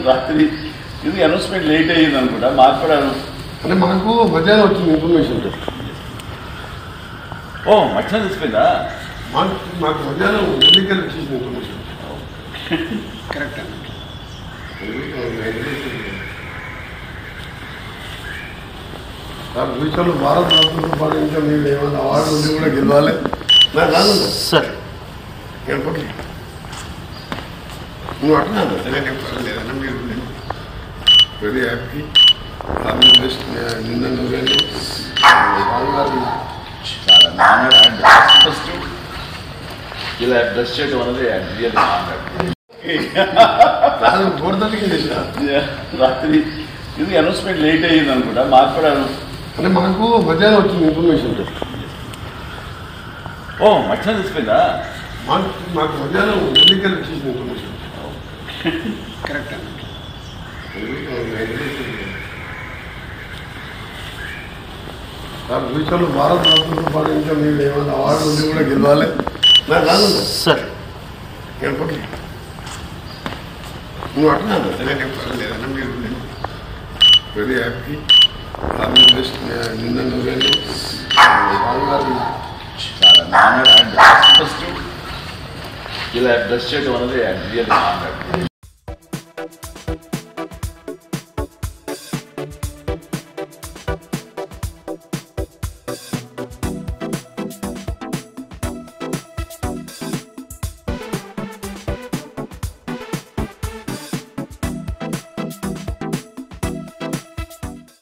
రాత్రి ఇది announcement late అయ్యింది అనుకుంటా. మాకు కూడా అంటే మనకు మధ్యాహ్నం వచ్చింది ఇన్ఫర్మేషన్. ఓ మధ్యాహ్నం తెలిసిపోయిందా? మాకు మధ్యాహ్నం ఎన్నికలు వచ్చేసిన ఇన్ఫర్మేషన్. కరెక్ట్ అండి. ఫ్యూచర్లో భారత రత్నతో పాటు ఇంకా మీరు ఏమైనా అవార్డు ఉంది కూడా గెలవాలి. నాకు కాదు సార్ గెలపట్లే నువ్వు అట్లా లేదన్నా. మీరు వెరీ హ్యాపీ. Family best. నిన్న నువ్వేను చాలా నాన్నర్ అండ్ ఫస్ట్ ఇలా డ్రెస్ చేయడం అనేది రియల్ నాన్నర్. రాత్రి ఇది అనౌన్స్మెంట్ లేట్ అయ్యింది అనుకుంటా. మాకు కూడా అంటే మనకు మధ్యాహ్నం వచ్చింది ఇన్ఫర్మేషన్. ఓ మధ్యాహ్నం తెలిసిపోయిందా? మాకు మధ్యాహ్నం ఎన్నికలు వచ్చేసిన ఇన్ఫర్మేషన్. కరెక్ట్ అండి. ఫ్యూచర్లో భారత రత్నతో పాటు ఇంకా మీరు ఏమైనా అవార్డు ఉంది కూడా గెలవాలి. నాకు కాదు సార్ గెలపట్లే నువ్వు అట్లా లేదన్నా. మీరు వెరీ హ్యాపీ. Family best. నిన్న నువ్వేను చాలా నాన్నర్ అండ్ ఫస్ట్ ఇలా డ్రెస్ చేయడం అనేది రియల్ నాన్నర్.